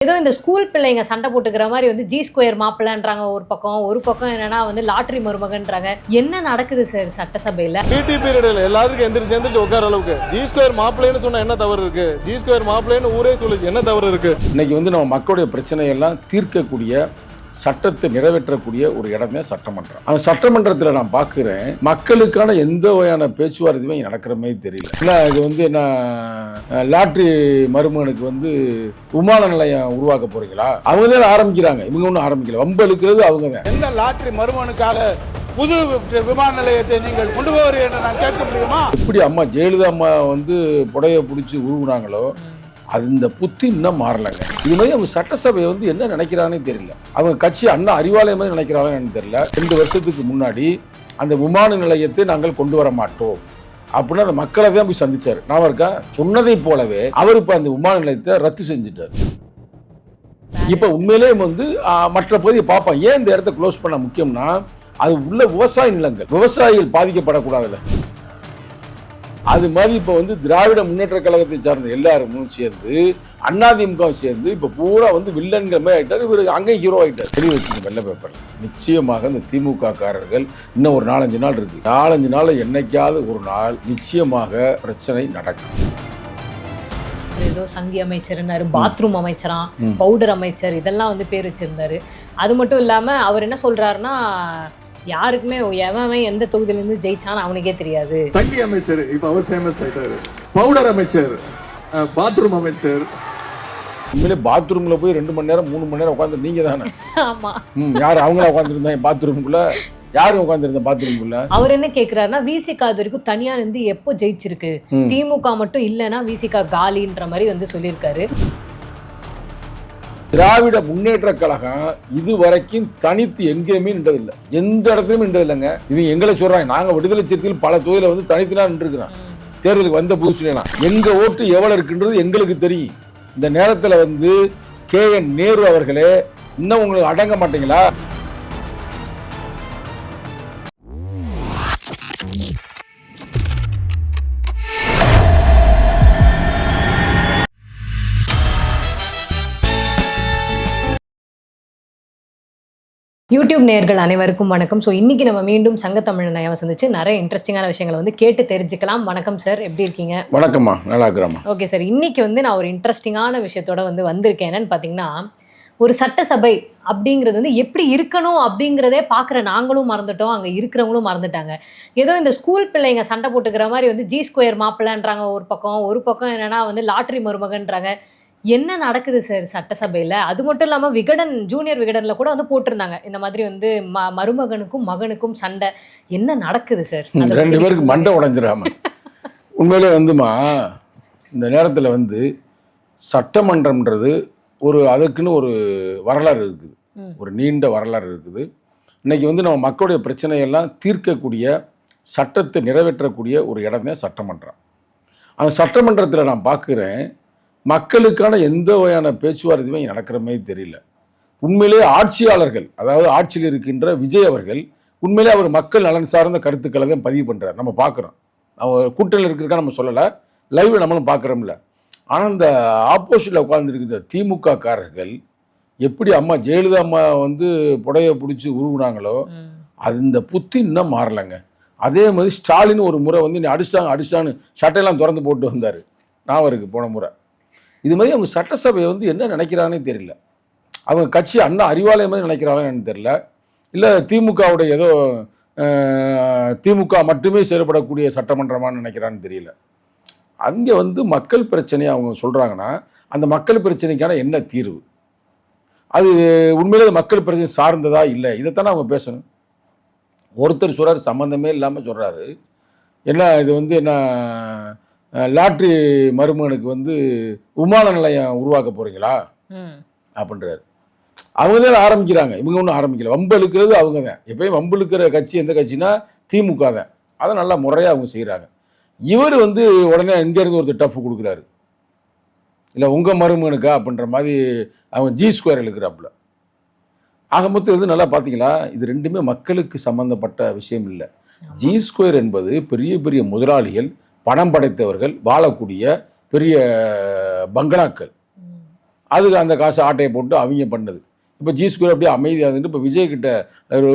ஏதோ இந்த ஸ்கூல் பிள்ளைங்க சண்டை போட்டுக்கிற மாதிரி வந்து ஜி ஸ்கொயர் மாப்பிள்ளன்றாங்க ஒரு பக்கம் என்னன்னா வந்து லாட்டரி மருமகன்றாங்க. என்ன நடக்குது சார் சட்டசபையில? பிடி பீரியட்ல எல்லாத்துக்கும் எந்திரிச்சு உட்கார அளவுக்கு ஜி ஸ்கொயர் மாப்பிள்ளைன்னு சொன்னா என்ன தவறு இருக்கு? ஜி ஸ்கொயர் மாப்பிள்ளைன்னு ஊரே சொல்லுச்சு, என்ன தவறு இருக்கு? இன்னைக்கு வந்து நம்ம மக்களுடைய பிரச்சனையெல்லாம் தீர்க்கக்கூடிய, சட்டத்தை நிறைவேற்றக்கூடிய ஒரு இடமே சட்டமன்றம். அந்த சட்டமன்றத்தில் நான் பார்க்குறேன், மக்களுக்கான எந்த வகையான பேச்சுவார்த்தையுமே நடக்கிற மாதிரி தெரியல. ஏன்னா இது வந்து என்ன லாட்ரி மருமகனுக்கு வந்து விமான நிலையம் உருவாக்க போறீங்களா? அவங்க தான் ஆரம்பிக்கிறாங்க, இவங்க ஒன்றும் ஆரம்பிக்கல. வம்பு இழுக்கிறது அவங்க தான். எந்த லாட்ரி மருமகனுக்காக புது விமான நிலையத்தை நீங்கள் கொண்டு போகிறீர்கள் என்று நான் கேட்க முடியுமா? எப்படி அம்மா ஜெயலலிதா அம்மா வந்து புடைய பிடிச்சி உருவுனாங்களோ அது இந்த புத்தி இன்னும் மாறலைங்க. இது மாதிரி அவங்க சட்டசபையை வந்து என்ன நினைக்கிறானே தெரியல. அவங்க கட்சி அண்ணா அறிவாலயம் மாதிரி நினைக்கிறாங்கன்னு தெரியல. 2 வருஷத்துக்கு முன்னாடி அந்த விமான நிலையத்தை நாங்கள் கொண்டு வர மாட்டோம் அப்படின்னு அந்த மக்களை தான் போய் சந்திச்சாரு. நான் இருக்கா சொன்னதை போலவே அவர் இப்போ அந்த விமான நிலையத்தை ரத்து செஞ்சுட்டார். இப்போ உண்மையிலே வந்து மற்ற பகுதியை பார்ப்போம். ஏன் இந்த இடத்த க்ளோஸ் பண்ண முக்கியம்னா, அது உள்ள விவசாய நிலங்கள், விவசாயிகள் பாதிக்கப்படக்கூடாதுல்ல. அது மாதிரி இப்போ வந்து திராவிட முன்னேற்ற கழகத்தை சார்ந்த எல்லாரும் சேர்ந்து அதிமுக சேர்ந்து இப்போ பூரா வந்து வில்லன்கிற மாதிரி ஆகிட்டார். இவர் அங்கே ஹீரோ ஆகிட்டார். தெளிவு வச்சுங்க வெள்ளை பேப்பரில். நிச்சயமாக இந்த திமுக காரர்கள் இன்னும் ஒரு 4-5 நாள் இருக்கு. 4-5 நாள் என்னைக்காவது ஒரு நாள் நிச்சயமாக பிரச்சனை நடக்கும். ஏதோ சங்கி அமைச்சர்னாரு, பாத்ரூம் அமைச்சரா, பவுடர் அமைச்சர், இதெல்லாம் வந்து பேர் வச்சிருந்தாரு. அது மட்டும் இல்லாம அவர் என்ன சொல்றாருன்னா, யாருக்குமே எவன் எந்த தொகுதியிலிருந்து ஜெயிச்சான்னு அவனுக்கே தெரியாது. சங்கி அமைச்சர் இப்ப அவர் ஃபேமஸ் ஆயிட்டாரு. பவுடர் அமைச்சர், பாத்ரூம் அமைச்சர். உண்மையிலே பாத்ரூம்ல போய் 2 மணி நேரம் 3 மணி நேரம் உட்காந்து நீங்க தானே? ஆமா. யாரு அவங்களா உட்காந்துருந்தாங்க பாத்ரூம்குள்ள? யாரும் உட்காந்துருந்த பாத்ரூம்குள்ள? அவர் என்ன கேட்கிறாருன்னா, விசிகா இது வரைக்கும் தனியா இருந்து எப்போ ஜெயிச்சிருக்கு, திமுக மட்டும் இல்லைன்னா விசிகா காலின்ற மாதிரி வந்து சொல்லியிருக்காரு. திராவிட முன்னேற்ற கழகம் இதுவரைக்கும் தனித்து எங்கேயுமே நின்றதில்லை, எந்த இடத்துலையும் நின்றதில்லைங்க. இவங்க எங்களை சொல்றாங்க, நாங்க விடுதலை சிறுத்தைகள் பல தொகுதியில வந்து தனித்துனா நின்றுக்கிறோம். தேர்தலுக்கு வந்த புதுசுலாம் எங்க ஓட்டு எவ்வளவு இருக்குன்றது எங்களுக்கு தெரியும். இந்த நேரத்தில் வந்து KN நேரு அவர்களே, இன்னும் உங்களுக்கு அடங்க மாட்டீங்களா? யூடியூப் நேயர்கள் அனைவருக்கும் வணக்கம். ஸோ இன்னைக்கு நம்ம மீண்டும் சங்கத்தமிழன் ஐயாவை சந்திச்சு நிறைய இன்ட்ரெஸ்டிங்கான விஷயங்களை வந்து கேட்டு தெரிஞ்சுக்கலாம். வணக்கம் சார், எப்படி இருக்கீங்க? வணக்கம்மா, நல்லா இருக்கிறாம்மா. ஓகே சார், இன்னைக்கு வந்து நான் ஒரு இன்ட்ரெஸ்டிங்கான விஷயத்தோட வந்து வந்திருக்கேன். என்னன்னு பார்த்தீங்கன்னா, ஒரு சட்டசபை அப்படிங்கிறது வந்து எப்படி இருக்கணும் அப்படிங்கிறதே பார்க்குற நாங்களும் மறந்துட்டோம், அங்கே இருக்கிறவங்களும் மறந்துட்டாங்க. ஏதோ இந்த ஸ்கூல் பிள்ளைங்க சண்டை போட்டுக்கிற மாதிரி வந்து ஜி ஸ்கொயர் மாப்பிள்ளன்றாங்க ஒரு பக்கம் என்னன்னா வந்து லாட்ரி மருமகன்றாங்க. என்ன நடக்குது சார் சட்டசபையில்? அது மட்டும் இல்லாமல் விகடன், ஜூனியர் விகடனில் கூட வந்து போட்டிருந்தாங்க, இந்த மாதிரி வந்து மருமகனுக்கும் மகனுக்கும் சண்டை. என்ன நடக்குது சார்? 2 பேருக்கு மண்டை உடைஞ்சிடாம. உண்மையிலே வந்துமா, இந்த நேரத்தில் வந்து சட்டமன்றம்ன்றது அதுக்குன்னு ஒரு வரலாறு இருக்குது, ஒரு நீண்ட வரலாறு இருக்குது. இன்னைக்கு வந்து நம்ம மக்களுடைய பிரச்சனையெல்லாம் தீர்க்கக்கூடிய, சட்டத்தை நிறைவேற்றக்கூடிய ஒரு இடமே சட்டமன்றம். அந்த சட்டமன்றத்தில் நான் பார்க்குறேன், மக்களுக்கான எந்த வகையான பேச்சுவார்த்தையுமே நடக்கிற மாதிரி தெரியல. உண்மையிலே ஆட்சியாளர்கள், அதாவது ஆட்சியில் இருக்கின்ற விஜய் அவர்கள், உண்மையிலே அவர் மக்கள் நலன் சார்ந்த கருத்துக்களை தான் பதிவு பண்ணுறார். நம்ம பார்க்குறோம், அவர் கூட்டணியில் இருக்கிறக்கா நம்ம சொல்லலை, லைவ் நம்மளும் பார்க்குறோம்ல. ஆனால் இந்த ஆப்போசிட்டில் உட்கார்ந்துருக்கிற திமுக காரர்கள் எப்படி அம்மா ஜெயலலிதா அம்மா வந்து புடைய பிடிச்சி உருவுனாங்களோ அது இந்த புத்தி இன்னும் மாறலைங்க. அதே மாதிரி ஸ்டாலின் ஒரு முறை வந்து நீ அடிச்சிட்டான்னு சட்டையெல்லாம் திறந்து போட்டு வந்தார், நான் அவருக்கு போன முறை. இது மாதிரி அவங்க சட்டசபையை வந்து என்ன நினைக்கிறானே தெரியல. அவங்க கட்சி அண்ணா அறிவாலயம் மாதிரி நினைக்கிறாங்கன்னு தெரியல, இல்லை திமுகவுடைய ஏதோ திமுக மட்டுமே செயல்படக்கூடிய சட்டமன்றமானு நினைக்கிறான்னு தெரியல. அங்கே வந்து மக்கள் பிரச்சனையை அவங்க சொல்கிறாங்கன்னா, அந்த மக்கள் பிரச்சனைக்கான என்ன தீர்வு, அது உண்மையிலே மக்கள் பிரச்சனை சார்ந்ததா இல்லை, இதைத்தானே அவங்க பேசணும். ஒருத்தர் சொல்கிறார், சம்மந்தமே இல்லாமல் சொல்கிறாரு, என்ன இது வந்து என்ன லாட்ரி மருமகனுக்கு வந்து விமான நிலையம் உருவாக்க போறீங்களா அப்படின்றாரு. அவங்க தான் ஆரம்பிக்கிறாங்க, இவங்க ஒன்றும் ஆரம்பிக்கல. வம்பு இழுக்கிறது அவங்க தான். எப்பயும் வம்பு இழுக்கிற கட்சி எந்த கட்சினா திமுக தான். அதை நல்லா முறையாக அவங்க செய்கிறாங்க. இவர் வந்து உடனே இங்கேருந்து ஒருத்தர் டஃப் கொடுக்குறாரு, இல்லை உங்கள் மருமகனுக்கா அப்படின்ற மாதிரி அவங்க ஜி ஸ்கொயர் இழுக்கிறாப்புல. ஆக மொத்தம் இது நல்லா பார்த்தீங்களா, இது ரெண்டுமே மக்களுக்கு சம்மந்தப்பட்ட விஷயம் இல்லை. ஜி ஸ்கொயர் என்பது பெரிய பெரிய முதலாளிகள், பணம் படைத்தவர்கள் வாழக்கூடிய பெரிய பங்களாக்கள். அதுக்கு அந்த காசு ஆட்டையை போட்டு அவங்க பண்ணது. இப்போ ஜி ஸ்கொயர் அப்படியே அமைதியாக இருந்துட்டு இப்போ விஜய் கிட்ட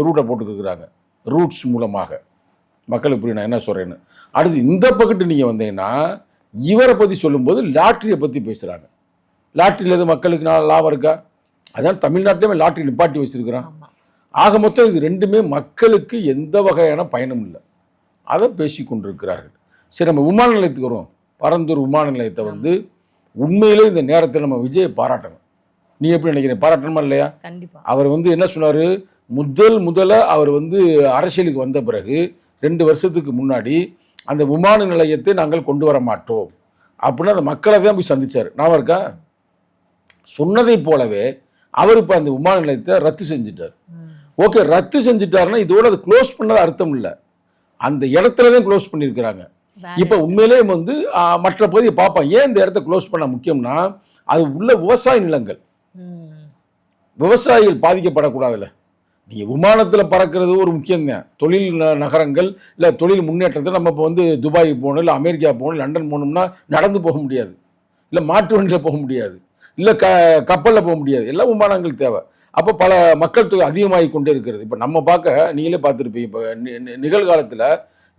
ரூட்டை போட்டுக்கிறாங்க, ரூட்ஸ் மூலமாக. மக்களுக்கு புரியும் நான் என்ன சொல்கிறேன்னு. அடுத்து இந்த பக்கத்து நீங்கள் வந்தீங்கன்னா இவரை பற்றி சொல்லும்போது லாட்ரியை பற்றி பேசுகிறாங்க. லாட்ரியில் எது மக்களுக்கு லாபம் இருக்கா? அதான் தமிழ்நாட்டிலே லாட்ரி நிப்பாட்டி வச்சுருக்கிறான். ஆக மொத்தம் இது ரெண்டுமே மக்களுக்கு எந்த வகையான பயனும் இல்லை. அதை பேசி கொண்டிருக்கிறார்கள். சரி, நம்ம விமான நிலையத்துக்கு வருவோம். பரந்தூர் விமான நிலையத்தை வந்து உண்மையிலே இந்த நேரத்தில் நம்ம விஜயை பாராட்டணும். நீ எப்படி நினைக்கிறீங்க? பாராட்டணுமா இல்லையா? கண்டிப்பா. அவர் வந்து என்ன சொன்னார், முதல்ல அவர் வந்து அரசியலுக்கு வந்த பிறகு 2 வருஷத்துக்கு முன்னாடி அந்த விமான நிலையத்தை நாங்கள் கொண்டு வர மாட்டோம் அப்படின்னு அந்த மக்களை தான் போய் சந்திச்சார். நான் இருக்கா சொன்னதை போலவே அவர் இப்போ அந்த விமான நிலையத்தை ரத்து செஞ்சுட்டார். ஓகே, ரத்து செஞ்சுட்டாருன்னா இதோட அது க்ளோஸ் பண்ணது அர்த்தம் இல்லை, அந்த இடத்துல தான் க்ளோஸ் பண்ணியிருக்கிறாங்க. இப்போ உண்மையிலே வந்து மற்ற பகுதியை பார்ப்போம். ஏன் இந்த இடத்த க்ளோஸ் பண்ண முக்கியம்னா அது உள்ள விவசாய நிலங்கள், விவசாயிகள் பாதிக்கப்படக்கூடாதுல்ல. நீங்கள் விமானத்தில் பறக்கிறது ஒரு முக்கியம்தான். தொழில் நகரங்கள் இல்லை தொழில் முன்னேற்றத்தை நம்ம இப்போ வந்து துபாய் போகணும், இல்லை அமெரிக்கா போகணும், லண்டன் போகணும்னா நடந்து போக முடியாது, இல்லை மாட்டு வண்டியில் போக முடியாது, இல்லை கப்பலில் போக முடியாது. எல்லாம் விமானங்கள் தேவை. அப்போ பல மக்கள் தொகை அதிகமாகி கொண்டே இருக்கிறது. இப்போ நம்ம பார்க்க நீங்களே பார்த்துருப்பீங்க. இப்போ நிகழ்காலத்தில்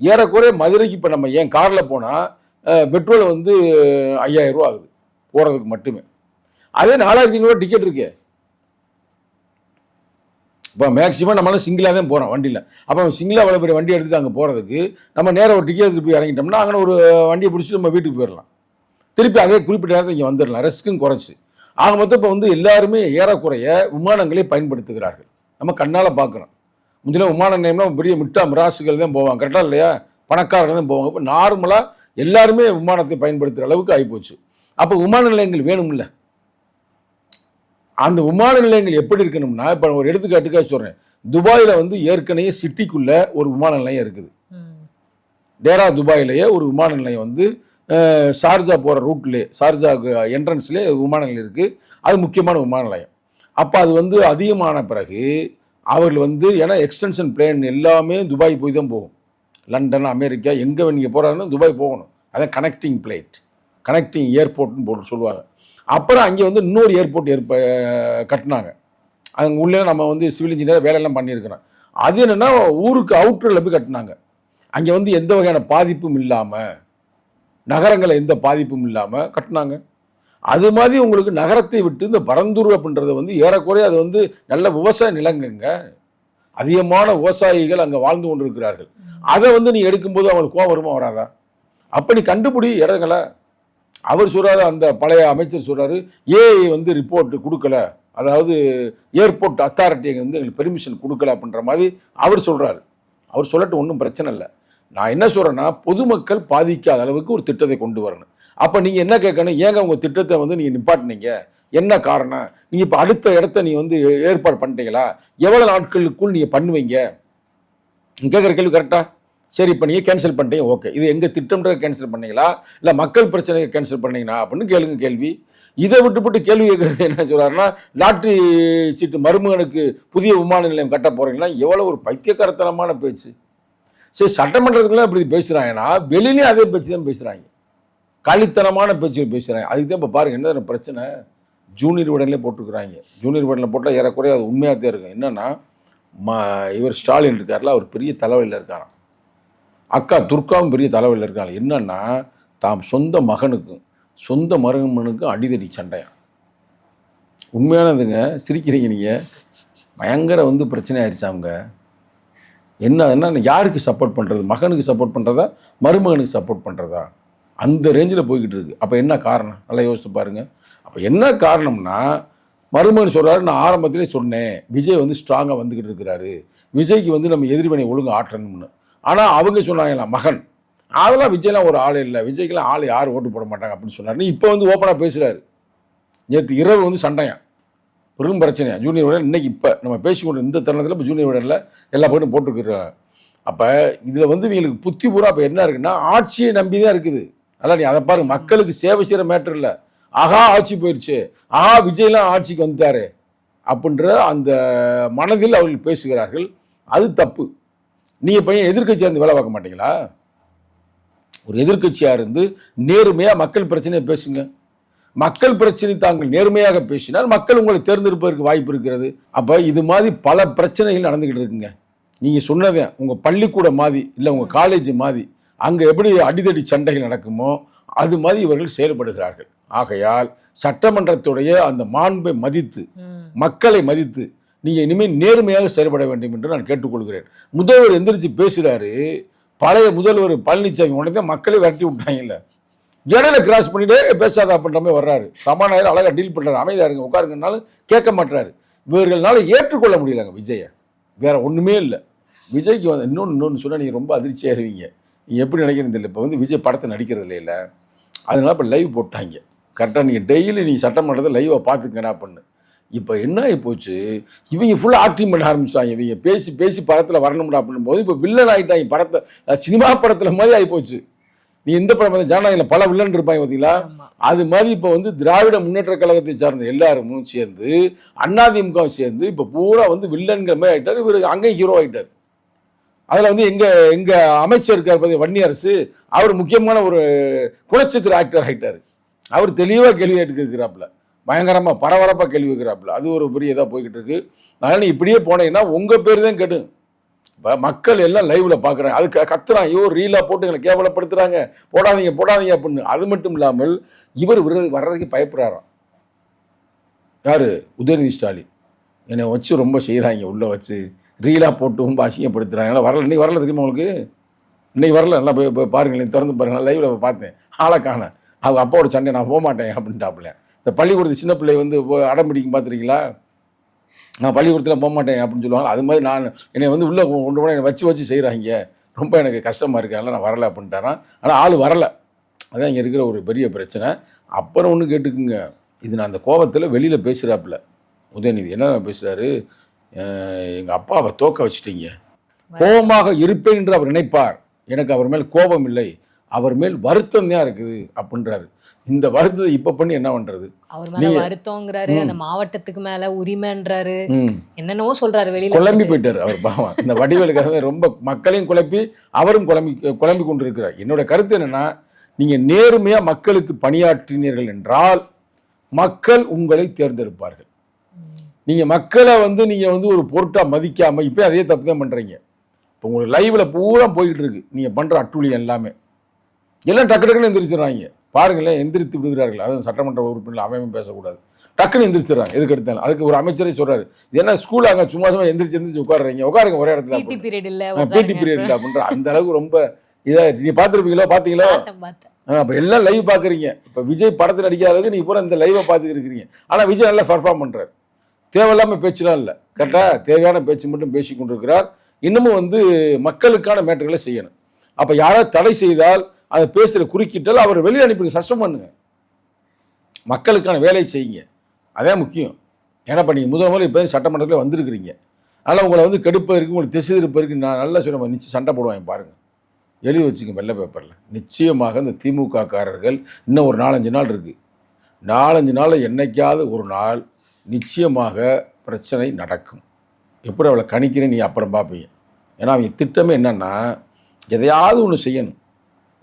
ஏறக்குறைய மதுரைக்கு இப்போ நம்ம ஏன் காரில் போனால் பெட்ரோல் வந்து 5000 ரூபா ஆகுது போகிறதுக்கு மட்டுமே. அதே 4500 டிக்கெட் இருக்கு. இப்போ மேக்ஸிமம் நம்மளால சிங்கிளாக தான் போகிறோம் வண்டியில். அப்போ சிங்கிளாக அவ்வளோ பெரிய வண்டி எடுத்துகிட்டு அங்கே போகிறதுக்கு நம்ம நேராக ஒரு டிக்கெட் எடுத்துகிட்டு போய் இறங்கிட்டோம்னா அங்கே ஒரு வண்டியை பிடிச்சி நம்ம வீட்டுக்கு போயிடலாம். திருப்பி அதே குறிப்பிட்ட நேரத்தில் இங்கே வந்துடலாம், ரெஸ்க்கும் குறைச்சி. ஆக மொத்தம் இப்போ வந்து எல்லாருமே ஏறக்குறைய விமானங்களை பயன்படுத்துகிறார்கள். நம்ம கண்ணால் பார்க்குறோம். முந்தின விமான நிலையம்னா பெரிய மிராசுகள் தான் போவாங்க, கரெக்டாக இல்லையா? பணக்காரர்கள் தான் போவாங்க. இப்போ நார்மலாக எல்லாருமே விமானத்தை பயன்படுத்துகிற அளவுக்கு ஆகிப்போச்சு. அப்போ விமான நிலையங்கள் வேணும்ல. அந்த விமான நிலையங்கள் எப்படி இருக்கணும்னா, இப்போ ஒரு எடுத்துக்காட்டுக்காக சொல்கிறேன். துபாயில் வந்து ஏற்கனவே சிட்டிக்குள்ளே ஒரு விமான நிலையம் இருக்குது. டேரா துபாயிலேயே ஒரு விமான நிலையம் வந்து ஷார்ஜா போகிற ரூட்லேயே, ஷார்ஜா என்ட்ரன்ஸ்லேயே விமான நிலையம் இருக்குது. அது முக்கியமான விமான நிலையம். அப்போ அது வந்து அதிகமான பிறகு அவர்கள் வந்து ஏன்னா எக்ஸ்டென்ஷன் பிளேன் எல்லாமே துபாய் போய் தான் போகும். லண்டன், அமெரிக்கா எங்கே நீங்கள் போகிறாருன்னா துபாய் போகணும். அதான் கனெக்டிங் பிளேட், கனெக்டிங் ஏர்போர்ட்னு போட்டு சொல்லுவாங்க. அப்புறம் அங்கே வந்து இன்னொரு ஏர்போர்ட் கட்டினாங்க. அங்கே உள்ளே நம்ம வந்து சிவில் இன்ஜினியர் வேலையெல்லாம் பண்ணியிருக்கிறோம். அது என்னென்னா ஊருக்கு அவுட்டரில் போய் கட்டினாங்க. அங்கே வந்து எந்த வகையான பாதிப்பும் இல்லாமல், நகரங்களை எந்த பாதிப்பும் இல்லாமல் கட்டினாங்க. அது மாதிரி உங்களுக்கு நகரத்தை விட்டு இந்த பரந்தூர் அப்படின்றத வந்து ஏறக்குறைய அது வந்து நல்ல விவசாய நிலங்கங்க. அதிகமான விவசாயிகள் அங்கே வாழ்ந்து கொண்டு இருக்கிறார்கள். அதை வந்து நீ எடுக்கும்போது அவங்களுக்கு கோவம் வருமா வராதா? அப்போ நீ கண்டுபிடி இடங்களை. அவர் சொல்கிறாரு, அந்த பழைய அமைச்சர் சொல்கிறாரு, ஏஐ வந்து ரிப்போர்ட் கொடுக்கல, அதாவது ஏர்போர்ட் அத்தாரிட்டி வந்து எங்களுக்கு பெர்மிஷன் கொடுக்கல அப்படின்ற மாதிரி அவர் சொல்கிறாரு. அவர் சொல்லட்டும், ஒன்றும் பிரச்சனை இல்லை. நான் என்ன சொல்கிறேன்னா, பொதுமக்கள் பாதிக்காத அளவுக்கு ஒரு திட்டத்தை கொண்டு வரணும். அப்போ நீங்கள் என்ன கேட்கணும், ஏங்க உங்கள் திட்டத்தை வந்து நீங்கள் நிப்பாட்டினீங்க, என்ன காரணம்? நீங்கள் இப்போ அடுத்த இடத்த நீங்கள் வந்து ஏற்பாடு பண்ணிட்டீங்களா, எவ்வளோ நாட்களுக்குள் நீங்கள் பண்ணுவீங்க? கேட்குற கேள்வி கரெக்டாக? சரி, இப்போ நீங்கள் கேன்சல் பண்ணிட்டீங்க, ஓகே, இது எங்கள் திட்டம்ன்றதை கேன்சல் பண்ணீங்களா, இல்லை மக்கள் பிரச்சனையை கேன்சல் பண்ணீங்களா அப்படின்னு கேளுங்க கேள்வி. இதை விட்டுப்பட்டு கேள்வி கேட்குறது என்ன சொல்கிறாருன்னா, லாட்ரி சீட்டு மருமகனுக்கு புதிய விமான நிலையம் கட்ட போகிறீங்களா? எவ்வளோ ஒரு பைத்தியக்காரத்தனமான பேச்சு. சரி, சட்டமன்றத்துக்குலாம் இப்படி பேசுகிறாங்கன்னா வெளியிலேயும் அதே பேச்சு தான் பேசுகிறாங்க, காலித்தனமான பேச்சு பேசுகிறாங்க. அதுக்கு தான் இப்போ பாருங்கள் என்ன பிரச்சனை. ஜூனியர் விடன்லேயே போட்டுருக்குறாங்க. ஜூனியர் விடனில் போட்டால் ஏறக்குறைய அது உண்மையாக தான் இருக்கும். என்னென்னா இவர் ஸ்டாலின் இருக்கார்ல, அவர் பெரிய தலைவலியில் இருக்காராம். அக்கா துர்காவும் பெரிய தலைவலியில் இருக்காங்க. என்னென்னா தாம் சொந்த மகனுக்கும் சொந்த மருமகனுக்கும் அடிதடி சண்டையா. உண்மையானதுங்க, சிரிக்கிறீங்க நீங்கள். பயங்கர வந்து பிரச்சனை ஆயிடுச்சு. அவங்க என்ன யாருக்கு சப்போர்ட் பண்ணுறது? மகனுக்கு சப்போர்ட் பண்ணுறதா, மருமகனுக்கு சப்போர்ட் பண்ணுறதா? அந்த ரேஞ்சில் போய்கிட்டு இருக்குது. அப்போ என்ன காரணம்? நல்லா யோசித்து பாருங்கள். அப்போ என்ன காரணம்னா, மருமகன் சொல்கிறாரு, நான் ஆரம்பத்திலே சொன்னேன் விஜய் வந்து ஸ்ட்ராங்காக வந்துக்கிட்டு இருக்கிறாரு, விஜய்க்கு வந்து நம்ம எதிர்வினை ஒழுங்கு ஆற்றணும்னு. ஆனால் அவங்க சொன்னாங்களாம் மகன், அதெல்லாம் விஜய்லாம் ஒரு ஆள் இல்லை, விஜய்க்கெல்லாம் ஆள் யார் ஓட்டு போட மாட்டாங்க அப்படின்னு சொன்னார். இப்போ வந்து ஓப்பனாக பேசுகிறாரு. நேற்று இரவு வந்து சண்டையா, பெரும் பிரச்சனையா ஜூனியர் விடன். இன்றைக்கி இப்போ நம்ம பேசிக்கொண்டு இந்த தருணத்தில் இப்போ ஜூனியர் விடனில் எல்லா பேரும் போட்டுருக்குறாங்க. அப்போ இதில் வந்து இவங்களுக்கு புத்தி பூரா இப்போ என்ன இருக்குன்னா, ஆட்சியை நம்பி தான் இருக்குது. அதனால் நீ அதை பாருங்க, மக்களுக்கு சேவை செய்கிற மேட்டர் இல்லை. ஆஹா ஆட்சி போயிடுச்சு, ஆஹா விஜய்லாம் ஆட்சிக்கு வந்துட்டாரு அப்படின்ற அந்த மனதில் அவர்கள் பேசுகிறார்கள். அது தப்பு. நீங்கள் பையன் எதிர்கட்சியாக இருந்து வேலை பார்க்க மாட்டீங்களா? ஒரு எதிர்கட்சியாக இருந்து நேர்மையாக மக்கள் பிரச்சனையை பேசுங்க. மக்கள் பிரச்சனை தாங்கள் நேர்மையாக பேசினால் மக்கள் உங்களை தேர்ந்தெடுப்பதற்கு வாய்ப்பு இருக்கிறது. அப்போ இது மாதிரி பல பிரச்சனைகள் நடந்துக்கிட்டு இருக்குங்க. நீங்கள் சொன்னதே உங்கள் பள்ளிக்கூடம் மாதிரி இல்லை உங்கள் காலேஜ் மாதிரி அங்கே எப்படி அடிதடி சண்டைகள் நடக்குமோ அது மாதிரி இவர்கள் செயல்படுகிறார்கள். ஆகையால் சட்டமன்றத்துடைய அந்த மாண்பை மதித்து மக்களை மதித்து நீங்கள் இனிமேல் நேர்மையாக செயல்பட வேண்டும் என்று நான் கேட்டுக்கொள்கிறேன். முதல்வர் எந்திரிச்சு பேசுகிறாரு. பழைய முதல்வர் பழனிசாமி உடனே மக்களே விரட்டி விட்டாங்கல்ல, ஜடையில கிராஸ் பண்ணிட்டே பேசாத அப்படின்ற மாதிரி வர்றாரு. சமாதானம் அழகாக டீல் பண்ணுறாரு. அமைதியாக இருங்க உட்காருங்கனாலும் கேட்க மாட்டுறாரு. இவர்களால் ஏற்றுக்கொள்ள முடியலங்க விஜயை. வேற ஒன்றுமே இல்லை. விஜய்க்கு வந்து இன்னொன்று சொன்னால் நீங்கள் ரொம்ப அதிர்ச்சியாக இருவீங்க. நீங்கள் எப்படி நினைக்கிறீங்க இல்லை. இப்போ வந்து விஜய் படத்தை நடிக்கிறது இல்லை, அதனால இப்போ லைவ் போட்டாங்க. கரெக்டாக நீங்கள் டெய்லி நீங்கள் சட்டமன்றத்தை லைவை பார்த்துக்கடா பண்ணு. இப்போ என்ன ஆகி போச்சு, இவங்க ஃபுல்லாக ஆக்டிங் பண்ண ஆரம்பிச்சிட்டாங்க. இவங்க பேசி பேசி படத்தில் வரணும்டா பண்ணும்போது இப்போ வில்லன் ஆகிட்டாங்க. படத்தை சினிமா படத்தில் மாதிரி ஆகி போச்சு. நீ இந்த படம் வந்து ஜனநாயகில் பல வில்லன் இருப்பாங்க பார்த்தீங்களா, அது மாதிரி இப்போ வந்து திராவிட முன்னேற்ற கழகத்தை சார்ந்த எல்லாரும் சேர்ந்து அதிமுக சேர்ந்து இப்போ பூரா வந்து வில்லன்கிற மாதிரி ஆகிட்டார். இவர் அங்கேயும் ஹீரோ ஆகிட்டார். அதில் வந்து எங்கள் அமைச்சர் இருக்கார் பார்த்தி வன்னியரசு, அவர் முக்கியமான ஒரு குணச்சித்திர ஆக்டர் ஆகிட்டார். அவர் தெளிவாக கேள்வி கேட்டுக்கிறாப்புல, பயங்கரமாக பரபரப்பாக கேள்வி வைக்கிறாப்புல. அது ஒரு பெரிய இதாக போய்கிட்டு இருக்கு. அதனால் நீ இப்படியே போனீங்கன்னா உங்கள் பேர் தான் கெடும். இப்போ மக்கள் எல்லாம் லைவில் பார்க்குறாங்க, அது கத்துறான், ஐயோ ரீலாக போட்டு எங்களை கேவலப்படுத்துகிறாங்க, போடாதீங்க போடாதீங்க அப்படின்னு. அது மட்டும் இல்லாமல் இவர் வர்றதுக்கு பயப்படுறாராம். யார்? உதயநிதி ஸ்டாலின். என்னை வச்சு ரொம்ப செய்கிறாங்க, உள்ளே வச்சு ரீலாக போட்டு ரொம்ப அசிங்கப்படுத்துகிறாங்க. வரல, இன்னைக்கு வரல தெரியுமா உங்களுக்கு? இன்னைக்கு வரல, நல்லா போய் பாருங்களேன், திறந்து பாருங்கள். லைவில் பார்த்தேன், ஆளை காண. அவங்க அப்பாவோட சண்டை நான் போக மாட்டேன் அப்படின்ட்டாப்புல. இந்த பள்ளிக்கூடத்து சின்ன பிள்ளை வந்து அடம் பிடிக்கும் பார்த்துருக்கீங்களா? நான் பள்ளிக்கூடத்தில் போக மாட்டேன் அப்படின்னு சொல்லுவாங்க. அது மாதிரி நான் என்னை வந்து உள்ளே கொண்டு போனால் என்னை வச்சு செய்கிறாங்க, ரொம்ப எனக்கு கஷ்டமாக இருக்கு, அதனால் நான் வரலை அப்படின்ட்டாரான். ஆனால் ஆள் வரலை. அதான் இங்கே இருக்கிற ஒரு பெரிய பிரச்சனை. அப்புறம் ஒன்று கேட்டுக்குங்க, இது நான் அந்த கோபத்தில் வெளியில் பேசுகிறாப்புல உதயநிதி என்ன பேசுகிறாரு, எங்கள் அப்பாவை தோக்க வச்சுட்டீங்க, கோபமாக இருப்பேன் என்று அவர் நினைப்பார், எனக்கு அவர் மேல் கோபம் இல்லை, அவர் மேல் வருத்தம் தான் இருக்குது அப்படின்றாரு. இந்த வருத்தத்தை இப்ப பண்ணி என்ன பண்றது? அவர் மேல வருத்தம்ங்கறாரு, அந்த மாவட்டத்துக்கு மேல உரிமைன்றாரு, என்னென்னவோ சொல்றாரு. வெளியில குழம்பி போயிட்டாரு அவர் பாவம். இந்த வடிவேலுக்காக ரொம்ப மக்களையும் குழப்பி அவரும் குழம்பி கொண்டு இருக்கிறார். என்னோட கருத்து என்னன்னா, நீங்க நேர்மையா மக்களுக்கு பணியாற்றினீர்கள் என்றால் மக்கள் உங்களை தேர்ந்தெடுப்பார்கள். நீங்க மக்களை வந்து நீங்க வந்து ஒரு பொருட்டா மதிக்காம இப்ப அதே தப்பு தான் பண்றீங்க. இப்போ உங்களுக்கு லைவ்ல பூரா போய்கிட்டு இருக்கு நீங்க பண்ற அட்டூழியம் எல்லாமே. எல்லாம் டக்கு டக்குன்னு எந்திரிச்சிடறாங்க பாருங்களேன், எந்திரித்து விடுகிறார்கள். அதுவும் சட்டமன்ற உறுப்பினர் அமையும் பேசக்கூடாது, டக்குன்னு எந்திரிச்சிடறாங்க. எதுக்கு எடுத்தாலும் அதுக்கு ஒரு அமைச்சரே சொல்றாரு, இது என்ன ஸ்கூல் அங்கே சும்மா எந்திரிச்சு உட்காருங்க ஒரே இடத்துல, பிடி பீரியட் இல்லை அப்படின்ற அந்த அளவுக்கு ரொம்ப இதாக நீங்கள் பார்த்துருப்பீங்களோ? பார்த்தீங்களோ? அப்போ எல்லாம் லைவ் பார்க்குறீங்க. இப்போ விஜய் படத்தில் நடிக்காத அளவுக்கு நீங்கள் பூரா இந்த லைவை பார்த்துட்டு இருக்கிறீங்க. ஆனால் விஜய் நல்லா பர்ஃபார்ம் பண்ணுறாரு. தேவையில்லாமல் பேச்சுலாம் இல்லை, கரெக்டாக தேவையான பேச்சு மட்டும் பேசி கொண்டிருக்கிறார். இன்னமும் வந்து மக்களுக்கான மேட்டர்களை செய்யணும். அப்போ யாராவது தடை செய்தால் அதை பேசுகிற குறுக்கிட்டால் அவர் வெளியே அனுப்பிடுங்க, சஸ்பெண்ட் பண்ணுங்க, மக்களுக்கான வேலையை செய்யுங்க. அதே முக்கியம். ஏன்னா இப்போ நீங்கள் முதல் இப்போ சட்டமன்றத்தில் வந்திருக்கிறீங்க, அதனால் உங்களை வந்து கெடுப்பதற்கு உங்களுக்கு திசை இருப்பதற்கு நான் நல்லா சொல்ல நிச்சயம் சண்டை போடுவாங்க பாருங்கள். எழுதி வச்சுங்க வெள்ளை பேப்பரில். நிச்சயமாக இந்த திமுக காரர்கள் இன்னும் ஒரு 4-5 நாள் இருக்குது. 4-5 நாளில் என்னைக்காவது ஒரு நாள் நிச்சயமாக பிரச்சனை நடக்கும். எப்படி அவளை கணிக்கிறேன் நீ அப்புறம் பார்ப்பீங்க. ஏன்னா அவங்க திட்டமே என்னன்னா, எதையாவது ஒன்று செய்யணும்,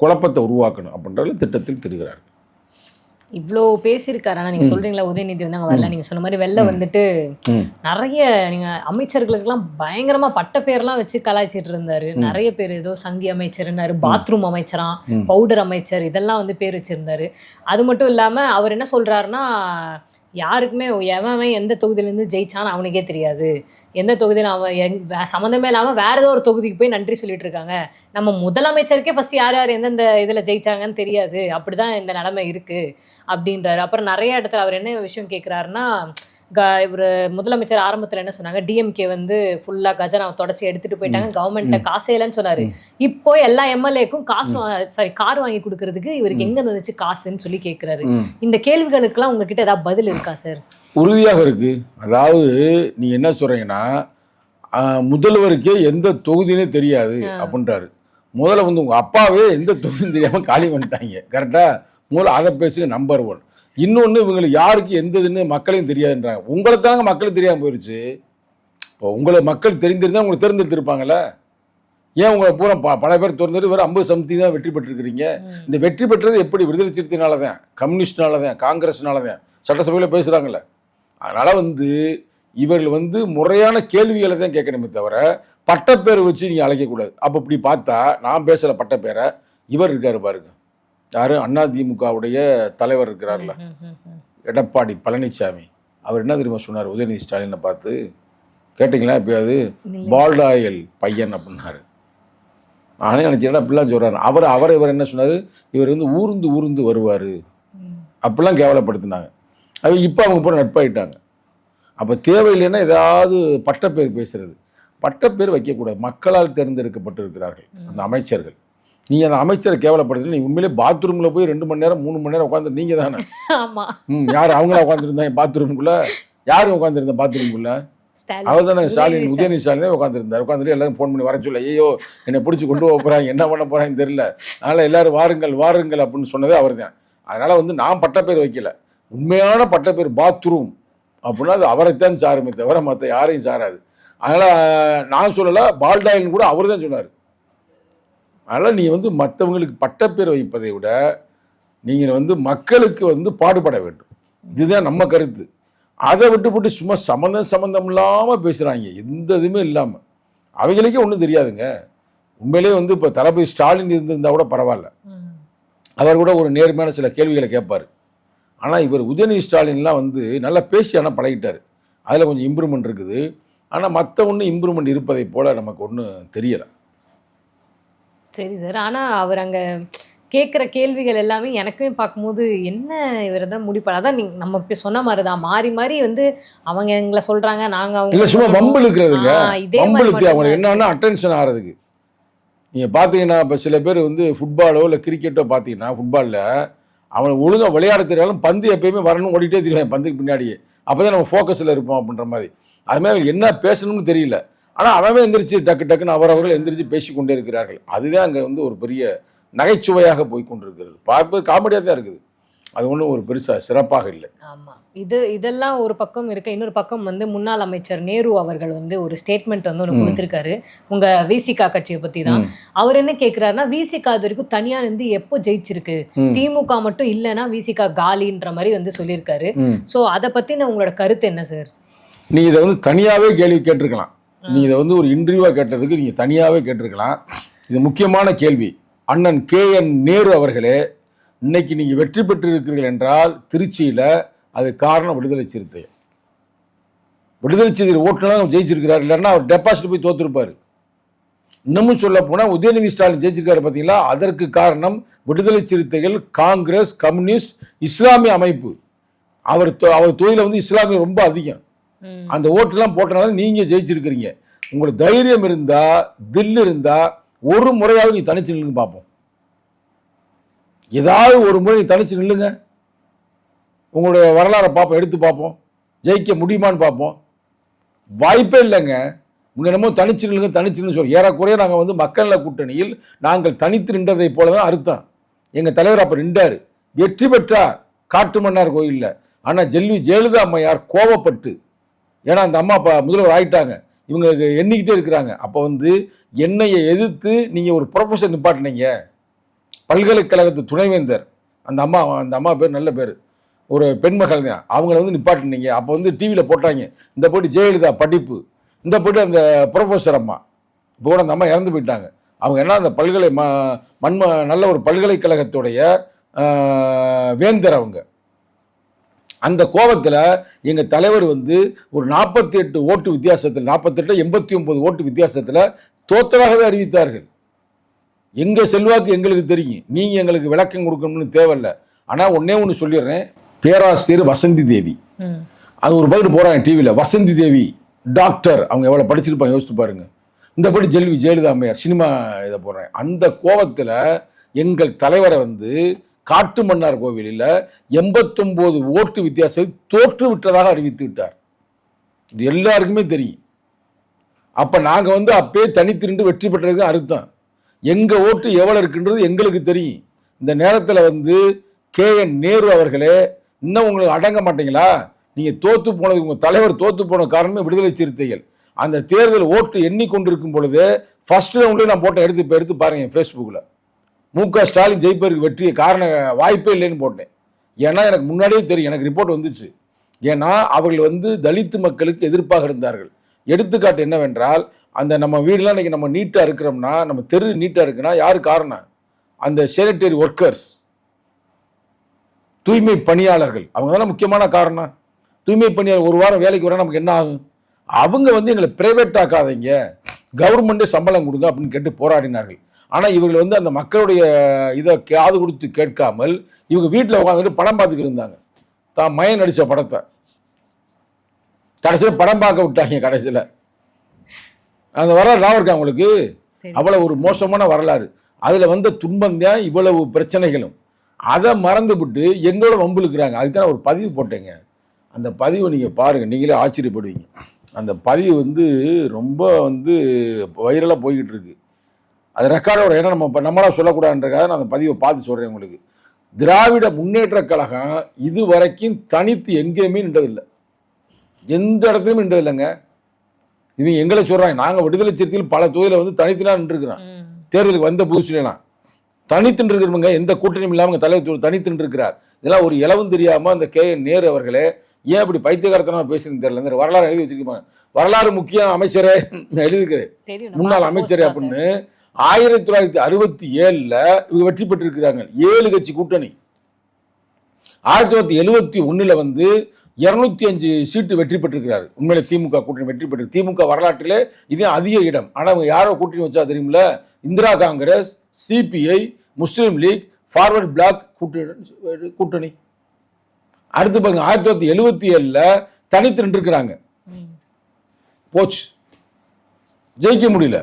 குழப்பத்தை உருவாக்கணும் அப்படின்ற திட்டத்தில் திருகிறார்கள். இவ்வளோ பேசியிருக்காரு. ஆனால் நீங்கள் சொல்கிறீங்களா உதயநிதி வந்து அங்கே வரல, நீங்கள் சொன்ன மாதிரி வெளில வந்துட்டு நிறைய நீங்கள் அமைச்சர்களுக்கெல்லாம் பயங்கரமாக பட்ட பேர்லாம் வச்சு கலாய்ச்சிட்டு இருந்தாரு. நிறைய பேர் ஏதோ சங்கி அமைச்சர்னாரு, பாத்ரூம் அமைச்சரான், பவுடர் அமைச்சர், இதெல்லாம் வந்து பேர் வச்சுருந்தாரு. அது மட்டும் இல்லாமல் அவர் என்ன சொல்கிறாருன்னா, யாருக்குமே எவன் எந்த தொகுதியிலேருந்து ஜெயிச்சான்னு அவனுக்கே தெரியாது, எந்த தொகுதியில் அவன் சம்மந்தமே இல்லாமல் வேறு ஏதோ ஒரு தொகுதிக்கு போய் நன்றி சொல்லிட்டு இருக்காங்க, நம்ம முதலமைச்சருக்கே ஃபஸ்ட் யார் யார் எந்தெந்த இதில் ஜெயிச்சாங்கன்னு தெரியாது, அப்படி தான் இந்த நிலைமை இருக்குது அப்படின்றாரு. அப்புறம் நிறைய இடத்துல அவர் என்ன விஷயம் கேட்குறாருன்னா, இவர் முதலமைச்சர் ஆரம்பத்தில் என்ன சொன்னாங்க, டிஎம்கே வந்து ஃபுல்லாக கஜனாவை தொடச்சி எடுத்துகிட்டு போயிட்டாங்க, கவர்மெண்ட்டை காசே இல்லைன்னு சொன்னார். இப்போ எல்லா எம்எல்ஏக்கும் கார் வாங்கி கொடுக்கறதுக்கு இவருக்கு எங்கே இருந்துச்சு காசுன்னு சொல்லி கேட்குறாரு. இந்த கேள்விகளுக்கெல்லாம் உங்ககிட்ட ஏதாவது பதில் இருக்கா சார்? உறுதியாக இருக்குது. அதாவது நீங்கள் என்ன சொல்கிறீங்கன்னா, முதல்வருக்கே எந்த தொகுதினே தெரியாது அப்படின்றாரு. முதல்ல வந்து உங்கள் அப்பாவே எந்த தொகுதியும் தெரியாமல் காலி பண்ணிட்டாங்க, கரெக்டாக? முதல்ல அதை பேசுங்க, நம்பர் 1. இன்னொன்று, இவங்களுக்கு யாருக்கு எந்த இதுன்னு மக்களையும் தெரியாதுன்றாங்க. உங்களை தாங்க மக்களுக்கு தெரியாமல் போயிடுச்சு. இப்போ உங்களை மக்கள் தெரிந்திருந்தால் உங்களை தேர்ந்தெடுத்திருப்பாங்கல்ல. ஏன் உங்களை பூரா பல பேர் திறந்துட்டு வேறு 50 தான் வெற்றி பெற்றிருக்கிறீங்க? இந்த வெற்றி பெற்றது எப்படி? விடுதலை சிறுத்தைனால தான், கம்யூனிஸ்ட்னால தான், காங்கிரஸ்னால தான், சட்டசபையில் பேசுகிறாங்கல்ல. அதனால் வந்து இவர்கள் வந்து முறையான கேள்விகளை தான் கேட்கணுமே தவிர பட்டப்பேரை வச்சு நீங்கள் அழைக்கக்கூடாது. அப்போ இப்படி பார்த்தா நான் பேசுகிற பட்டப்பேரை இவர் இருக்காரு பாருங்க, யார்? அதிமுகவுடைய தலைவர் இருக்கிறார்ல, எடப்பாடி பழனிசாமி. அவர் என்ன தெரியுமா சொன்னார் உதயநிதி ஸ்டாலினை பார்த்து? கேட்டிங்களா எப்பயாவது? பால்டாயில் பையன் அப்படின்னாரு. நானே நினச்சேன் அப்படிலாம் சொல்கிறாரு. இவர் என்ன சொன்னார்? இவர் வந்து ஊர்ந்து ஊர்ந்து வருவார் அப்படிலாம் கேவலப்படுத்தினாங்க. அது இப்போ அவங்க பூரா நட்பாயிட்டாங்க. அப்போ தேவையில்லைன்னா ஏதாவது பட்டப்பேர் பேசுறது. பட்டப்பேர் வைக்கக்கூடாது. மக்களால் தேர்ந்தெடுக்கப்பட்டிருக்கிறார்கள் அந்த அமைச்சர்கள். நீங்கள் அந்த அமைச்சரை கேவலப்படுத்தி நீங்கள் உண்மையிலே பாத்ரூமில் போய் 2 மணி நேரம் 3 மணி நேரம் உட்காந்து நீங்கள் தானே? யார் அவங்களா உட்காந்துருந்தாங்க பாத்ரூமுக்குள்ளே? யாரும் உட்காந்துருந்தா பாத்ரூமுக்குள்ளே? அவர் தானே ஸ்டாலின், உதயநிதி ஸ்டாலின் தான் உட்காந்துருந்தார். உட்காந்துட்டு எல்லாரும் ஃபோன் பண்ணி வர சொல்ல, ஐயோ என்னை பிடிச்சி கொண்டு போக போகிறாங்க, என்ன பண்ண போகிறாங்கன்னு தெரியல, அதனால் எல்லாரும் வாருங்கள் வாருங்கள் அப்படின்னு சொன்னதே அவர் தான். அதனால் வந்து நான் பட்டப்பேர் வைக்கல. உண்மையான பட்டப்பேர் பாத்ரூம் அப்படின்னா அது அவரைத்தான் சாருமே தவிர மற்ற யாரையும் சாராது. அதனால் நான் சொல்லலை, பால்டாயின் கூட அவர் தான் சொன்னார். அதனால் நீங்கள் வந்து மற்றவங்களுக்கு பட்டப்பேர் வைப்பதை விட நீங்கள் வந்து மக்களுக்கு வந்து பாடுபட வேண்டும். இதுதான் நம்ம கருத்து. அதை விட்டுப்பட்டு சும்மா சம்மந்தம் இல்லாமல் பேசுகிறாங்க, எந்த இதுவுமே இல்லாமல். அவங்களுக்கே ஒன்றும் தெரியாதுங்க. உண்மையிலே வந்து இப்போ தளபதி ஸ்டாலின் இருந்திருந்தால் கூட பரவாயில்ல, அவர் கூட ஒரு நேர்மையான சில கேள்விகளை கேட்பார். ஆனால் இவர் உதயநிதி ஸ்டாலின்லாம் வந்து நல்லா பேசி ஆனால் பழகிட்டார். அதில் கொஞ்சம் இம்ப்ரூவ்மெண்ட் இருக்குது. ஆனால் மற்ற ஒன்றும் இம்ப்ரூவ்மெண்ட் இருப்பதை போல் நமக்கு ஒன்றும் தெரியலை. சரி சார், ஆனால் அவர் அங்கே கேட்குற கேள்விகள் எல்லாமே எனக்குமே பார்க்கும்போது என்ன இவர் தான் முடிப்பார். அதான் நீங்கள் நம்ம இப்போ சொன்ன மாதிரி தான் மாறி மாறி வந்து அவங்க எங்களை சொல்கிறாங்க, நாங்கள் அவங்க இல்லை சும்மா வம்பு இருக்கிறதுங்க. வம்புலுக்கு அவங்க என்னன்னா அட்டென்ஷன் ஆகிறதுக்கு. நீங்கள் பார்த்தீங்கன்னா இப்போ சில பேர் வந்து ஃபுட்பாலோ இல்லை கிரிக்கெட்டோ பார்த்தீங்கன்னா, ஃபுட்பாலில் அவனை ஒழுங்காக விளையாட தெரியாலும் பந்து எப்பயுமே வரணும் ஓடிட்டே தெரியும் பந்துக்கு பின்னாடியே. அப்போ தான் நம்ம ஃபோக்கஸில் இருப்போம் அப்படின்ற மாதிரி. அதுமாதிரி என்ன பேசணும்னு தெரியல. ஆனால் அவன் எந்திரிச்சு டக்குன்னு அவர்கள் எந்திரிச்சு பேசிக்கொண்டே இருக்கிறார்கள். அதுதான் அங்கே வந்து ஒரு பெரிய நகைச்சுவையாக போய் கொண்டிருக்கிறது. பார்ப்பது காமெடியாக தான் இருக்குது. அது ஒன்றும் ஒரு பெருசாக சிறப்பாக இல்லை. ஆமாம், இதெல்லாம் ஒரு பக்கம் இருக்க. இன்னொரு பக்கம் வந்து முன்னாள் அமைச்சர் நேரு அவர்கள் வந்து ஒரு ஸ்டேட்மெண்ட் வந்து ஒன்று கொடுத்துருக்காரு உங்கள் விசிகா கட்சியை பற்றி தான். அவர் என்ன கேட்குறாருன்னா, விசிகா இது வரைக்கும் தனியாக இருந்து எப்போ ஜெயிச்சிருக்கு, திமுக மட்டும் இல்லைன்னா விசிகா காலின்ற மாதிரி வந்து சொல்லியிருக்காரு. ஸோ அதை பற்றின உங்களோட கருத்து என்ன சார்? நீ இதை வந்து தனியாகவே கேள்வி கேட்டிருக்கலாம். நீ இதை வந்து ஒரு இன்டர்வியூவாக கேட்டதுக்கு நீங்கள் தனியாகவே கேட்டிருக்கலாம். இது முக்கியமான கேள்வி. அண்ணன் KN நேரு அவர்களே, இன்னைக்கு நீங்கள் வெற்றி பெற்றிருக்கிறீர்கள் என்றால் திருச்சியில் அது காரணம் விடுதலை சிறுத்தை. விடுதலை சிறுத்தை ஓட்டுலாம் ஜெயிச்சிருக்கிறார். இல்லைன்னா அவர் டெபாசிட் போய் தோற்றுருப்பார். இன்னமும் சொல்ல போனால் உதயநிதி ஸ்டாலின் ஜெயிச்சிருக்காரு பார்த்தீங்களா, அதற்கு காரணம் விடுதலை சிறுத்தைகள், காங்கிரஸ், கம்யூனிஸ்ட், இஸ்லாமிய அமைப்பு. அவர் தொழில வந்து இஸ்லாமிய ரொம்ப அதிகம். அந்த ஓட்டுலாம் போட்டனால நீங்கள் ஜெயிச்சிருக்கிறீங்க. உங்களுக்கு தைரியம் இருந்தால், தில் இருந்தால் ஒரு முறையாவது நீ தனிச்சு நில்லுங்க பார்ப்போம். ஏதாவது ஒரு முறை நீ தனிச்சு நில்லுங்க, உங்களுடைய வரலாறை பார்ப்போம், எடுத்து பார்ப்போம், ஜெயிக்க முடியுமான்னு பார்ப்போம். வாய்ப்பே இல்லைங்க. உங்க என்னமோ தனிச்சு நில்லுங்க சொல்லி ஏறக்குறைய நாங்கள் வந்து மக்கள் நல கூட்டணியில் நாங்கள் தனித்து நின்றதை போல தான் அர்த்தம். எங்கள் தலைவர் அப்போ நின்றார், வெற்றி பெற்றார் காட்டுமன்னார் கோயிலில். ஆனால் ஜெயலலிதா அம்மையார் கோவப்பட்டு, ஏன்னா அந்த அம்மா முதல்வர் ஆகிட்டாங்க, இவங்க எண்ணிக்கிட்டே இருக்கிறாங்க. அப்போ வந்து என்னையை எதிர்த்து நீங்கள் ஒரு ப்ரொஃபஸர் நிப்பாட்டினீங்க, பல்கலைக்கழகத்து துணைவேந்தர், அந்த அம்மா பேர் நல்ல பேர், ஒரு பெண்மகள் தான், அவங்கள வந்து நிப்பாட்டினீங்க. அப்போ வந்து டிவியில் போட்டாங்க, இந்த போட்டு ஜெயலலிதா படிப்பு, இந்த போட்டு அந்த ப்ரொஃபஸர் அம்மா. இப்போ கூட அந்த அம்மா இறந்து போயிட்டாங்க. அவங்க என்ன அந்த நல்ல ஒரு பல்கலைக்கழகத்துடைய வேந்தர். அவங்க அந்த கோபத்தில் எங்கள் தலைவர் வந்து ஒரு 48 ஓட்டு வித்தியாசத்தில், 48 89 ஓட்டு வித்தியாசத்தில் தோத்தராகவே அறிவித்தார்கள். எங்கள் செல்வாக்கு எங்களுக்கு தெரியும், நீங்கள் எங்களுக்கு விளக்கம் கொடுக்கணும்னு தேவையில்லை. ஆனால் ஒன்று சொல்லிடுறேன், பேராசிரியர் வசந்தி தேவி, அது ஒரு பதில் போகிறாங்க டிவியில். வசந்தி தேவி டாக்டர், அவங்க எவ்வளோ படிச்சிருப்பாங்க யோசித்து பாருங்க. இந்த படி ஜெயலலிதா அம்மையார் சினிமா இதை போடுறேன். அந்த கோபத்தில் எங்கள் தலைவரை வந்து காட்டுமன்னார் கோவிலில் 89 ஓட்டு வித்தியாசத்தில் தோற்று விட்டதாக அறிவித்து விட்டார். இது எல்லாருக்குமே தெரியும். அப்போ நாங்கள் வந்து அப்பே தனித்திருந்து வெற்றி பெற்றதுக்கு அர்த்தம். எங்கள் ஓட்டு எவ்வளோ இருக்குன்றது எங்களுக்கு தெரியும். இந்த நேரத்தில் வந்து KN நேரு அவர்களே, இன்னும் உங்களுக்கு அடங்க மாட்டீங்களா? நீங்கள் தோற்று போனதுக்கு உங்கள் தலைவர் தோற்று போன காரணமே விடுதலை சிறுத்தைகள். அந்த தேர்தல் ஓட்டு எண்ணிக்கொண்டிருக்கும் பொழுது ஃபர்ஸ்ட் ரவுண்ட்லேயே நான் போட்டேன், எடுத்து பாருங்க ஃபேஸ்புக்கில். மு.க. ஸ்டாலின் ஜெயிப்பதற்கு வெற்றியை காரணம் வாய்ப்பே இல்லைன்னு போட்டேன். ஏன்னா எனக்கு முன்னாடியே தெரியும், எனக்கு ரிப்போர்ட் வந்துச்சு. ஏன்னா அவர்கள் வந்து தலித்து மக்களுக்கு எதிர்ப்பாக இருந்தார்கள். எடுத்துக்காட்டு என்னவென்றால், அந்த நம்ம வீடுலாம் இன்னைக்கு நம்ம நீட்டாக இருக்கிறோம்னா, நம்ம தெரு நீட்டாக இருக்குன்னா யாரு காரணம்? அந்த சேனிட்டரி ஒர்க்கர்ஸ், தூய்மை பணியாளர்கள், அவங்க தானே முக்கியமான காரணம். தூய்மை பணியாளர் ஒரு வாரம் வேலைக்கு வர நமக்கு என்ன ஆகும்? அவங்க வந்து எங்களை பிரைவேட் ஆக்காதீங்க, கவர்மெண்ட்டே சம்பளம் கொடுங்க அப்படின்னு கேட்டு போராடினார்கள். ஆனால் இவர்கள் வந்து அந்த மக்களுடைய இதை காது கொடுத்து கேட்காமல் இவங்க வீட்டில் உட்காந்துட்டு படம் பார்த்துக்கிட்டு இருந்தாங்க. தான் மயன் நடித்த படத்தை கடைசியில் படம் பார்க்க விட்டாங்க. கடைசியில் அந்த வரலாறு ஞாபகம் இருக்கா உங்களுக்கு? அவ்வளவு ஒரு மோசமான வரலாறு. அதில் வந்த துன்பம் தான் இவ்வளவு பிரச்சனைகளும். அதை மறந்துவிட்டு எங்களோட வம்பிழுக்கிறாங்க. அதுக்கு தான் ஒரு பதிவு போட்டேங்க. அந்த பதிவை நீங்கள் பாருங்கள், நீங்களே ஆச்சரியப்படுவீங்க. அந்த பதிவு வந்து ரொம்ப வந்து வைரலாக போய்கிட்டு இருக்கு. அது ரெக்கார்டோட, ஏன்னா நம்மளாம் சொல்லக்கூடாதுன்றக்காக நான் அந்த பதிவை பார்த்து சொல்கிறேன் உங்களுக்கு. திராவிட முன்னேற்ற கழகம் இது வரைக்கும் தனித்து எங்கேயுமே நின்றதில்லை, எந்த இடத்துலையும் நின்றதில்லைங்க. இவங்க எங்களை சொல்கிறாங்க, நாங்கள் விடுதலை சிறுத்தையில் பல தொகுதியில் வந்து தனித்துலாம் நின்றுருக்கிறோம். தேர்தலுக்கு வந்த புதுசுலாம் தனித்து நின்றுக்கிறவங்க, எந்த கூட்டணியும் இல்லாமல் தலைவர் தனித்து நின்றுருக்கிறார். இதெல்லாம் ஒரு இலவும் தெரியாமல் அந்த K.N. நேரு அவர்களே ஏன் இப்படி பைத்தியகாரத்தனமாக பேசுன்னு தெரியல. இந்த வரலாறு எழுதி வச்சிருக்கேன். வரலாறு முக்கிய அமைச்சரே எழுதிக்கிறேன், முன்னாள் அமைச்சரே அப்படின்னு. 1967 இவங்க வெற்றி பெற்றிருக்கிறாங்க. 7 கட்சி கூட்டணி. 1971 வந்து 205 சீட்டு வெற்றி பெற்றிருக்கிறார். உண்மையிலே திமுக கூட்டணி வெற்றி பெற்று, திமுக வரலாற்றிலே இதே அதிக இடம். ஆனால் அவங்க யாரோ கூட்டணி வச்சா தெரியுமில்ல? இந்திரா காங்கிரஸ், CPI, முஸ்லீம் லீக், ஃபார்வர்ட் பிளாக் கூட்டணி. அடுத்து பாருங்க, 1977 தனித்து நின்றுக்கிறாங்க, போச்சு, ஜெயிக்க முடியல.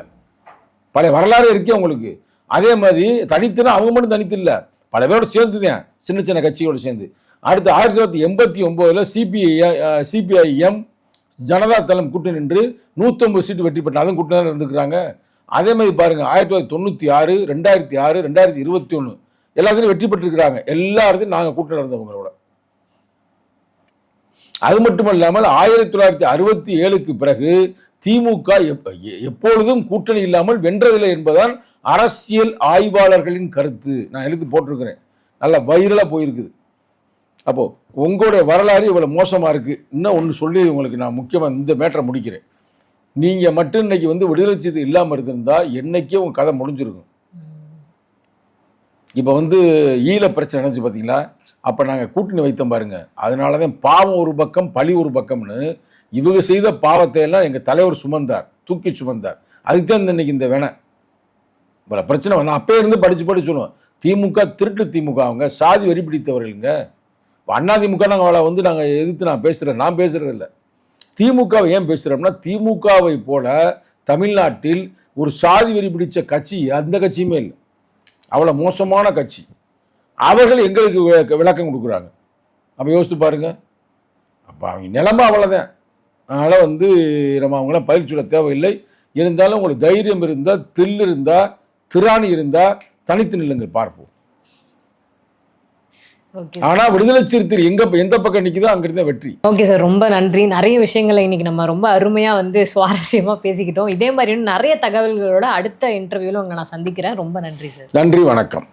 பழைய வரலாறு இருக்கே உங்களுக்கு. அதே மாதிரி தனித்துனா அவங்க மட்டும் தனித்து இல்லை, பல பேரோட சேர்ந்துதான், சின்ன சின்ன கட்சியோடு சேர்ந்து. அடுத்து 1989 CPIM ஜனதா தளம் கூட்டணி நின்று 109 சீட்டு வெற்றி பெற்ற, அதுவும் கூட்டணி இருந்துக்கிறாங்க. அதே மாதிரி பாருங்க, 1996, 2006, 2021 எல்லாத்துலையும் வெற்றி பெற்றிருக்கிறாங்க. எல்லாத்தையும் நாங்கள் கூட்டணி இருந்தவங்களோட. அது மட்டும் இல்லாமல் 1967க்கு பிறகு திமுக எப்பொழுதும் கூட்டணி இல்லாமல் வென்றதில்லை என்பதுதான் அரசியல் ஆய்வாளர்களின் கருத்து. நான் எழுதி போட்டிருக்கிறேன், நல்லா வைரலாக போயிருக்குது. அப்போ உங்களுடைய வரலாறு இவ்வளவு மோசமா இருக்கு. இன்னும் ஒன்று சொல்லி உங்களுக்கு நான் முக்கியமாக இந்த மேட்டரை முடிக்கிறேன். நீங்க மட்டும் இன்னைக்கு வந்து விடுதலை சிறுத்தை இல்லாமல் இருந்திருந்தா என்னைக்கே உங்க கதை முடிஞ்சிருக்கும். இப்போ வந்து ஈழ பிரச்சனை நினைச்சு பார்த்தீங்களா? அப்போ நாங்கள் கூட்டணி வைத்தோம் பாருங்க. அதனால தான் பாவம் ஒரு பக்கம் பழி ஒரு பக்கம்னு இவங்க செய்த பாவத்தை எல்லாம் எங்கள் தலைவர் சுமந்தார், தூக்கி சுமந்தார். அதுக்கு தான் இன்னைக்கு இந்த வேணை இவ்வளோ பிரச்சனை வந்து அப்பே இருந்து படித்து சொல்லுவோம். திமுக திருட்டு திமுக, அவங்க சாதி வரி பிடித்தவர்களுங்க. அதிமுக நாங்கள் எதிர்த்து நான் பேசுறது இல்லை. திமுகவை ஏன் பேசுகிறோம்னா, திமுகவை போல தமிழ்நாட்டில் ஒரு சாதி வரி பிடிச்ச கட்சி அந்த கட்சியுமே இல்லை. அவ்வளோ மோசமான கட்சி. அவர்கள் எங்களுக்கு விளக்கம் கொடுக்குறாங்க. அப்போ யோசித்து பாருங்க. அப்போ அவங்க நிலைமை அவ்வளோதான். அதனால் வந்து நம்ம அவங்களாம் பயிற்சி சொல்ல தேவையில்லை. இருந்தாலும் உங்களுக்கு தைரியம் இருந்தால், தில் இருந்தால், திராணி இருந்தால் தனித்து நில்லுங்கள், பார்ப்போம். ஆனால் விடுதலை சிறுத்தை எந்த பக்கம் நிற்குதோ அங்கிருந்து வெற்றி. ஓகே சார், ரொம்ப நன்றி. நிறைய விஷயங்களை இன்னைக்கு நம்ம ரொம்ப அருமையாக வந்து சுவாரஸ்யமாக பேசிக்கிட்டோம். இதே மாதிரி நிறைய தகவல்களோட அடுத்த இன்டர்வியூவில் உங்களை நான் சந்திக்கிறேன். ரொம்ப நன்றி சார். நன்றி, வணக்கம்.